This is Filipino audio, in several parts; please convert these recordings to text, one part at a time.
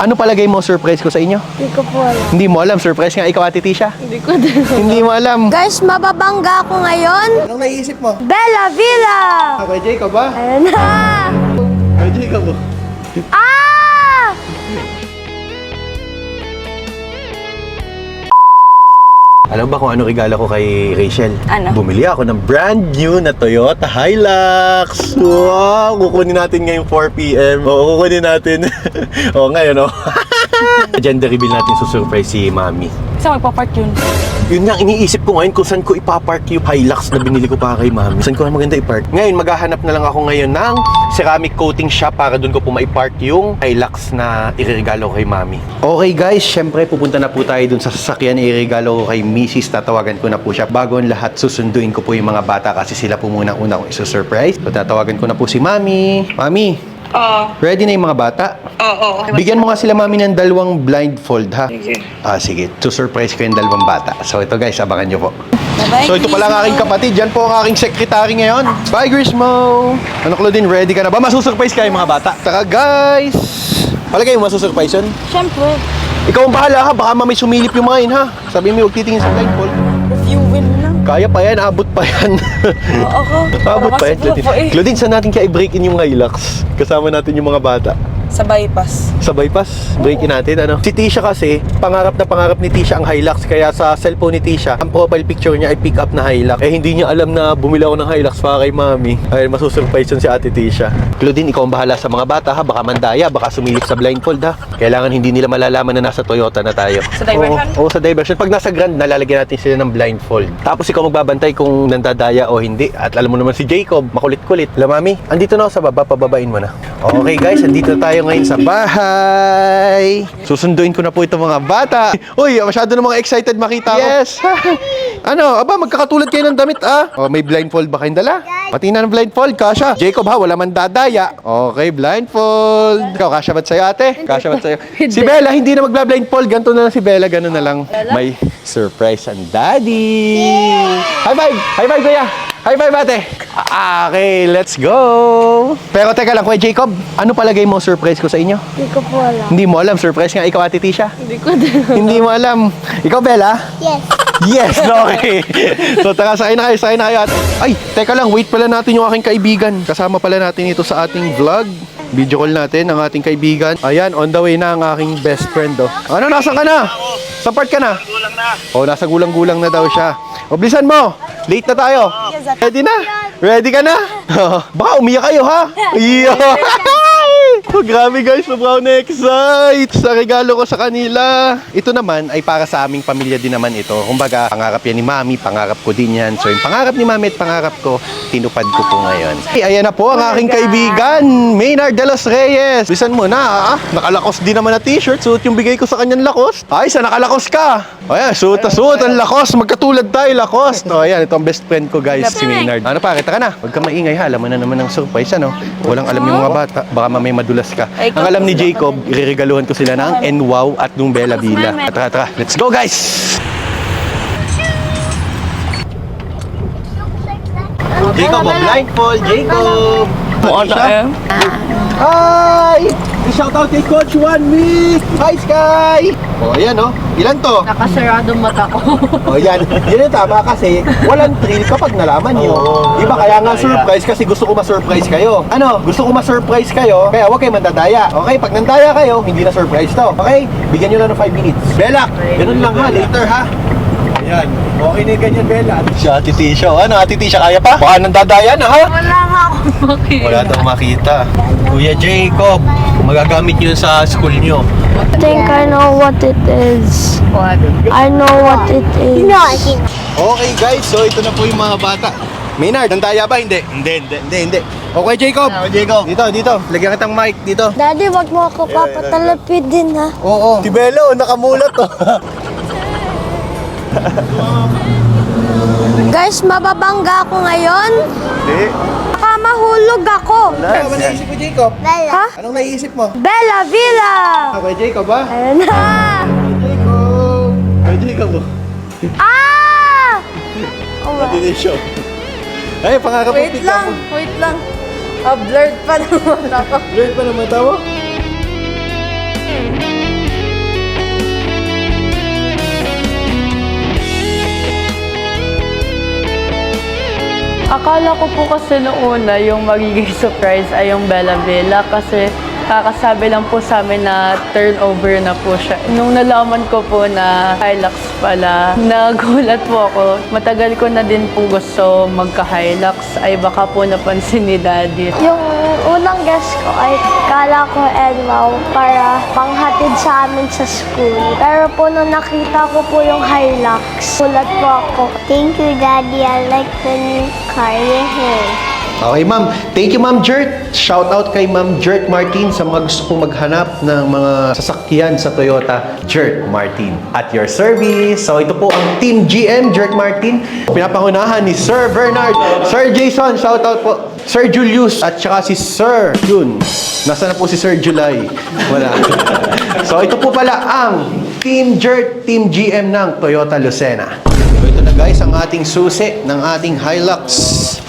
Ano palagay mo surprise ko sa inyo? Hindi ko po alam. Hindi mo alam, surprise nga ikaw, Ate Tisha. Hindi ko din. Hindi mo alam. Guys, mababangga ako ngayon. Anong naiisip mo? Bella Villa! Kay Jacob ba? Ayan na! Kay Jacob ba? Ah! Alam ba kung ano regalo ko kay Rachel? Ano? Bumili ako ng brand new na Toyota Hilux. Wow! Kukunin natin ngayong 4 p.m. Oo, kukunin natin. Oo, ngayon, no? Agenda reveal natin surprise si Mami. Saan magpapark yun? Yun nga, iniisip ko ngayon kung saan ko ipapark yung Hilux na binili ko pa kay Mami. Saan ko na maganda ipark? Ngayon, maghahanap na lang ako ngayon ng ceramic coating shop para doon ko po maipark yung Hilux na iririgalo ko kay Mami. Okay guys, syempre pupunta na po tayo doon sa sasakyan na iririgalo ko kay Mrs. Tatawagan ko na po siya. Bago ang lahat, susunduin ko po yung mga bata kasi sila po muna una kong isusurprise. So, tatawagan ko na po si Mami. Mami, ready na yung mga bata? Oo. Bigyan mo nga sila, Mami, ng dalawang blindfold, ha? Sige. Sige. To-surprise ko yung dalawang bata. So, ito guys, abangan nyo po. Bye-bye, So, ito pala ang aking kapatid. Yan po ang aking secretary ngayon. Bye, Grismo! Ano, Claudine, ready ka na ba? Masusurprise kayo, mga bata. Taka, guys! Palagay mo, masusurprise yun? Siyempre. Ikaw ang bahala, ha? Baka mamay sumilip yung mga yun, ha? Sabi mo, huwag titingin sa blindfold. Reviewin lang. Kaya pa yan, abot pa yan. Oo. Abot pa yan, Claudine. Claudine, saan natin kaya i-break in yung Hilux? Kasama natin yung mga bata. Sa bypass. Sa bypass, break-in natin, ano? Si Tisha kasi, pangarap na pangarap ni Tisha ang Hilux. Kaya sa cellphone ni Tisha, ang profile picture niya ay pick up na Hilux. Eh, hindi niya alam na bumili ako ng Hilux para kay Mami. Ay, masusurprise yun si Ate Tisha. Claudine, ikaw ang bahala sa mga bata, ha? Baka mandaya, baka sumilip sa blindfold, ha? Kailangan hindi nila malalaman na nasa Toyota na tayo. Sa diversion? Oo, sa diversion. Pag nasa Grand, nalalagyan natin sila ng blindfold. Tapos ikaw magbabantay kung nandadaya o hindi. At alam mo naman si Jacob, makulit-kulit. Alam, Mami, andito na ako sa baba, pababain mo na. Okay, guys, andito tayo ngayon sa bahay. Susunduin ko na po itong mga bata. Uy, masyado na mga excited makita ako. Yes! Ano, aba, magkakatulad kayo ng damit, ah. Oh, may blindfold ba kayong dala? Pati na ng blindfold, kasha. Jacob, ha, wala man dadaya. Okay, blindfold. Ikaw, kasha ba't sa'yo, ate? Kasha ba't sa'yo? Si Bella, hindi na magla-blindfold. Ganto na lang si Bella, ganun na lang. May surprise ang daddy. High five! High five, kuya! High five, ate! Okay, let's go! Pero teka lang, Kuya Jacob, ano palagay mo surprise ko sa inyo? Hindi ko po alam. Hindi mo alam, surprise nga ikaw, Ate Tisha? Hindi ko din. Hindi mo alam. Ikaw, Bella? Yes. Yes, okay. So, tara, sakay na kayo, ate. Ay, teka lang, wait pala natin yung aking kaibigan. Kasama pala natin ito sa ating vlog. Video call natin ang ating kaibigan. Ayan, on the way na ang aking best friend, oh. Ano, nasan ka na? Sa part ka na? Gulang na. Oh, nasa gulang-gulang na daw siya. O, bilisan mo. Late na tayo. Ready na? Ready ka na? Baka umiyak kayo, ha? Iyo. Oh, grabe guys, sobrang na-excite sa regalo ko sa kanila. Ito naman ay para sa aming pamilya din naman ito. Kumbaga, pangarap yan ni Mami, pangarap ko din yan. So, yung pangarap ni Mami at pangarap ko, tinupad ko po ngayon. Hey, ayan na po ang aking kaibigan, Maynard de los Reyes. Bisan mo na, nakalakos din naman na t-shirt. Suot yung bigay ko sa kanyang lakos. Ay, sa nakalakos ka. O yan, suot na suot ang lakos. Magkatulad tayo, lakos. O yan, ito ang best friend ko guys, si Maynard. Ano pa, kita ka na. Huwag ka maingay ha, alam mo na naman ng surprise, ano? Walang alam yung mga bata. Baka mamay madulas ka. Ang alam ni Jacob, ireregaluhan ko sila ng NWOW at nung Bella Villa. Tara, let's go guys! Jacob, blindfold, Jacob! Mukha Hi! I-shout out kay Coach Juan Mick! Hi, Sky! O, ayan o. Ilan to? Nakasarado mata ko. O, yan. Yan yung tama kasi walang thrill kapag nalaman nyo. Diba? Kaya nga surprise kasi gusto ko ma-surprise kayo. Ano? Gusto ko ma-surprise kayo, kaya huwag kayo mandadaya. Okay? Pag nandaya kayo, hindi na surprise to. Okay? Bigyan nyo lang ng 5 minutes. Bella, ganun lang ha. Later ha. Ayan. Okay na yung ganyan, Bella. Si Ate Tisha. Ano, Ate Tisha, kaya pa? Baka nandadaya na ha? Wala nga akong makita. Wala daw makita. Kuya Jacob, magagamit nyo sa school nyo. I think I know what it is. What? I know what it is. No, I think. Okay guys, so ito na po yung mga bata. Maynard, nandaya ba? Hindi. Hindi. Okay, Jacob. Jacob. Dito. Lagyan kitang mic dito. Daddy, wag mo ako papatalapid din, ha? Oo. Si Bello, nakamulat to. Guys, mababangga ako ngayon. Hindi. Baka mahulog ako. Ano naisip mo, Jacob? Ha? Anong naisip mo? Bella Villa! Okay, Jacob ba? Ayan na! Jacob. Ay, Jacob. Ah! Oh, Pati na show. Ay, pangarap Wait lang. Blurred pa naman ako. Blurred pa naman tawa? Akala ko po kasi noong una yung magiging surprise ay yung Bella Villa kasi kakasabi lang po sa amin na turnover na po siya. Nung nalaman ko po na Hilux pala, nagulat po ako. Matagal ko na din po gusto magka-Hilux ay baka po napansin ni Daddy. Yung unang guess ko ay kala ko Edwaw para panghatid sa amin sa school. Pero po nung nakita ko po yung Hilux, sulat po ako. Thank you, Daddy. I like the new car you have. Okay, ma'am. Thank you, Ma'am Jert. Shout out kay Ma'am Jert Martin sa mga gusto kong maghanap ng mga sasakyan sa Toyota. Jert Martin at your service. So, ito po ang Team GM, Jert Martin. Pinapangunahan ni Sir Bernard, Sir Jason, shout out po. Sir Julius, at saka si Sir Yun. Nasaan na po si Sir July? Wala. So, ito po pala ang Team Jert, Team GM ng Toyota Lucena. So, ito na guys, ang ating susi ng ating Hilux.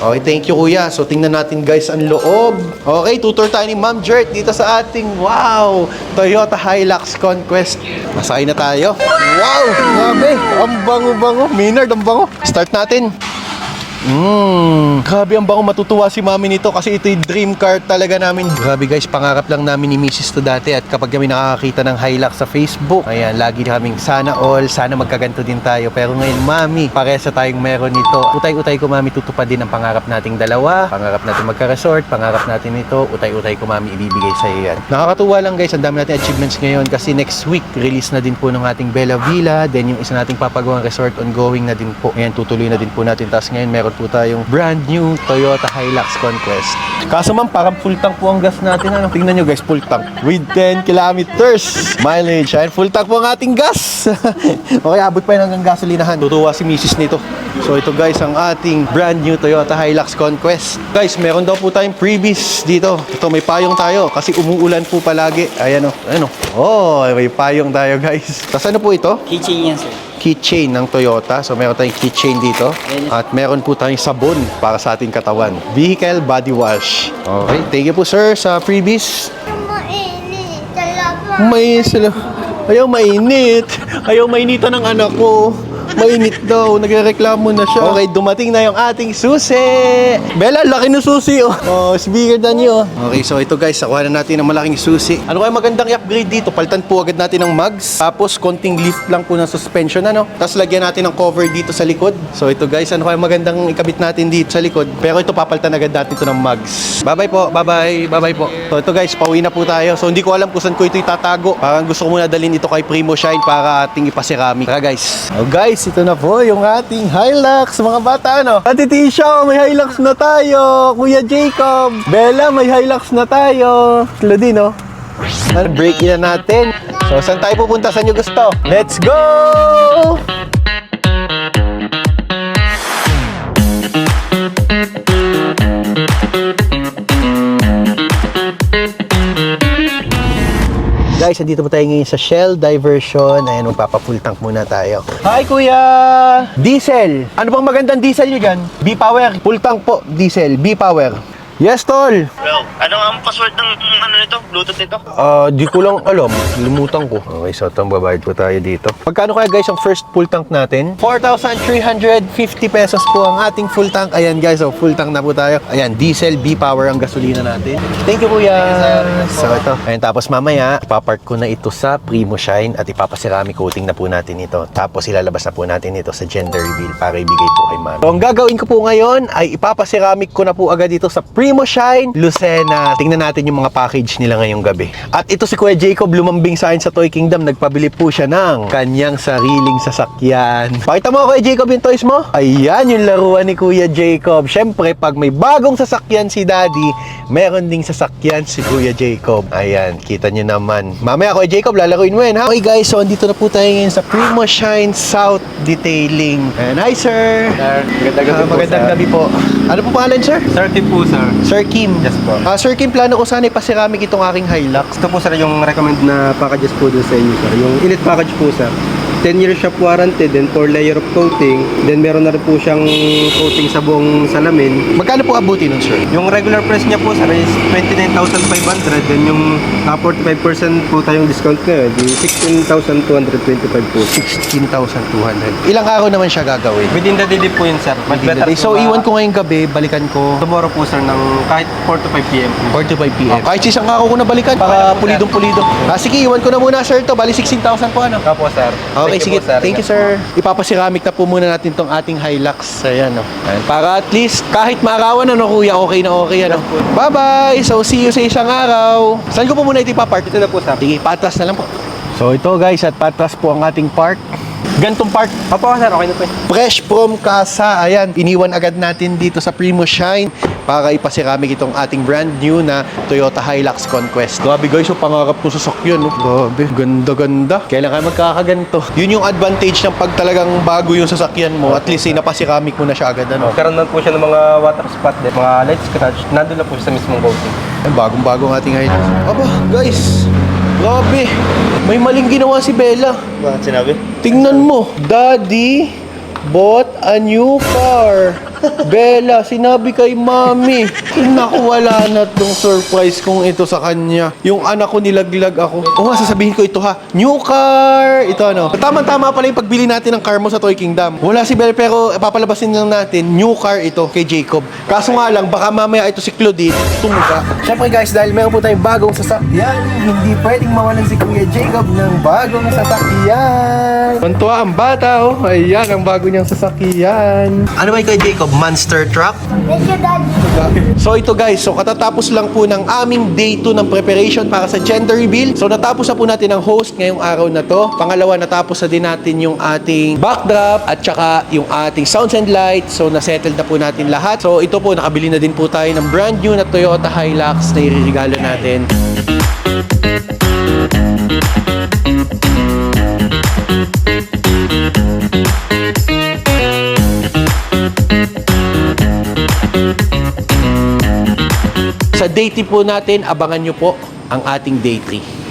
Okay, thank you kuya. So, tingnan natin guys ang loob. Okay, tutor tayo ni Ma'am Jert dito sa ating, wow, Toyota Hilux Conquest. Masakay na tayo. Wow, grabe. Ang bango-bango. Maynard, ang bango. Start natin. Grabe ang bango, matutuwa si mami nito kasi ito yung dream car talaga namin. Grabe guys, pangarap lang namin ni Mrs. to dati at kapag kami nakakakita ng Hilux sa Facebook, ayan, lagi kaming sana all, sana magkaganto din tayo. Pero ngayon mami, paresa tayong meron nito. Utay-utay ko mami, tutupad din ang pangarap nating dalawa. Pangarap natin magka-resort, pangarap natin ito. Utay-utay ko mami, ibibigay sa iyo yan. Nakakatuwa lang guys, ang dami natin achievements ngayon kasi next week, release na din po ng ating Bella Villa. Then yung isa nating papagawang resort ongoing na din po. Ayan, tutuloy na din po natin. Tapos ngayon meron po tayong brand new Toyota Hilux Conquest. Kaso ma'am, parang full tank po ang gas natin. Ano? Tingnan nyo guys, full tank. With 10 kilometers mileage. Ayan, full tank po ang ating gas. Okay, abot pa yun hanggang gasolinahan. Tutuwa si Mrs. nito. So ito guys, ang ating brand new Toyota Hilux Conquest. Guys, meron daw po tayong freebies dito. Ito, may payong tayo kasi umuulan po palagi. Ayan o. Ayan o. Oh, may payong tayo guys. Tapos ano po ito? Keychain yan, sir. Keychain ng Toyota. So, meron tayong keychain dito. At meron po tayong sabon para sa ating katawan. Vehicle body wash. Okay. Thank you po, sir, sa freebies. Mainit talaga. May sila. Ayaw mainit. Ayaw mainitan ng anak ko. Mainit daw. Nagrereklamo na siya. Okay, dumating na yung ating susi. Bella, laki ng susi, oh. Oh, it's bigger than you, oh. Okay, so ito guys, nakuha na natin ng malaking susi. Ano kaya magandang i-upgrade dito? Palitan po agad natin ng mugs. Tapos, konting lift lang po ng suspension, ano? Tapos, lagyan natin ng cover dito sa likod. So, ito guys, ano kaya magandang ikabit natin dito sa likod? Pero ito, papalitan agad natin ito ng mugs. Bye-bye po. Bye-bye. Bye-bye po. So, ito guys, pauwi na po tayo. So, hindi ko alam kung saan ko ito itatago. Parang gusto ko muna dalhin ito kay Primo Shine para ating ipasiramik. Tara guys. Oh guys, ito na po yung ating Hilux, mga bata, ano? Ate Tisha, may Hilux na tayo. Kuya Jacob, Bella, may Hilux na tayo. Sila din, oh. Break in na natin. So, saan tayo pupunta? Saan nyo gusto? Let's go! Guys, andito po tayo ngayon sa Shell Diversion. Ayan, magpapa-full tank muna tayo. Hi, Kuya! Diesel! Ano bang magandang diesel nyo dyan? B-Power. Full tank po, diesel. B-Power. Yes, tol! Bro, ano ang password ng ano nito? Bluetooth nito? Di ko lang alam. Limutan ko. Okay, so itong babayad po tayo dito. Magkano kaya guys ang first full tank natin? 4,350 pesos po ang ating full tank. Ayan guys, so full tank na po tayo. Ayan, diesel, B-Power ang gasolina natin. Thank you, Kuya! So ito. Ayan, tapos mamaya, ipapark ko na ito sa Primo Shine at ipapasirami coating na po natin ito. Tapos ilalabas na po natin ito sa gender reveal para ibigay po kay Mami. So ang gagawin ko po ngayon ay ipapasiramic ko na po agad dito sa Primo Shine, Lucena. Tingnan natin yung mga package nila ngayong gabi. At ito si Kuya Jacob, lumambing sa akin sa Toy Kingdom. Nagpabili po siya ng kanyang sariling sasakyan. Pakita mo, Kuya Jacob, yung toys mo. Ayan, yung laruan ni Kuya Jacob. Syempre, pag may bagong sasakyan si Daddy, meron ding sasakyan si Kuya Jacob. Ayan, kita nyo naman. Mamaya, Kuya Jacob, lalaruin mo yan, ha? Okay guys, so andito na po tayo ngayon sa Primo Shine South Detailing. And hi, sir. Sir, magandang gabi po, Magandang sir. gabi po. Ano po pangalan, sir? Sir Kim po, sir. Sir Kim. Yes po. Sir Kim, plano ko sana ipasiramik itong aking Hilux. Ito po, sir, yung recommend na packages po doon sa inyo, sir. Yung elite package po, sir. 10 years shop warranty, then 4 layer of coating. Then meron na rin po siyang coating sa buong salamin. Magkano po abuti nun, sir? Yung regular price niya po sir is 29,500. Then yung 45% po tayong discount ngayon, di 16,225 po. 16,200. Ilang araw naman siya gagawin? Within the day po yun sir. But Within the better day. So, po, iwan ko ngayong gabi, balikan ko tomorrow po sir ng kahit 4 to 5 p.m. 4 to 5 p.m. Kahit isang araw ko na balikan, para pulidong-pulido. Sige, iwan ko na muna, sir, to. Bali, 16,000 po, ano? Opo sir. Okay, sige. Po, sir. Thank you, sir. Ipapasiramik na po muna natin tong ating Hilux. Ayan, no. Ayan. Para at least, kahit maarawan, ano, kuya, okay na okay, ano. Bye-bye! So, see you sa isang araw. Saan ko po muna ito ipapart? Ito na po sir. Sige, patras na lang po. So, ito, guys, at patras po ang ating park. Gantong park. Opo sir, okay na po. Fresh from casa. Ayan, iniwan agad natin dito sa Primo Shine para ipasiramik itong ating brand new na Toyota Hilux Conquest. Grabe guys, yung pangarap ko sa sakyan, no? Grabe, ganda-ganda. Kailan ka magkakaganto? Yun yung advantage ng pag talagang bago yung sasakyan mo. At least, napasiramik mo na siya agad, ano? Karoon na po siya ng mga water spot, mga light scratch. Nandun na po siya sa mismong coating. Ay, bagong-bago ang ating Hilux. Aba, guys, grabe. May maling ginawa si Bella. Bakit sinabi? Tingnan mo, Daddy bought a new car. Bella, sinabi kay Mami. Naku, wala na tong surprise kong ito sa kanya. Yung anak ko nilaglag ako. Oo nga, sasabihin ko ito ha. New car! Ito ano. Tama-tama pala yung pagbili natin ng car mo sa Toy Kingdom. Wala si Bella pero papalabasin lang natin. New car ito kay Jacob. Kaso nga lang, baka mamaya ito si Claudine tumuga. Siyempre guys, dahil meron po tayong bagong sasakyan, hindi pwedeng mawalan si Kuya Jacob ng bagong sasakyan. Mantua ang bata oh. Ayan, ang bago niyang sasakyan. Ano ba kay Jacob? Monster truck? Thank you, Daddy. So ito guys, so katatapos lang po ng aming day 2 ng preparation para sa gender reveal. So natapos na po natin ang host ngayong araw na to. Pangalawa, natapos na din natin yung ating backdrop at saka yung ating sounds and lights. So nasettled na po natin lahat. So ito po, nakabili na din po tayo ng brand new na Toyota Hilux na iririgalo natin. Sa day 3 po natin, abangan nyo po ang ating day 3.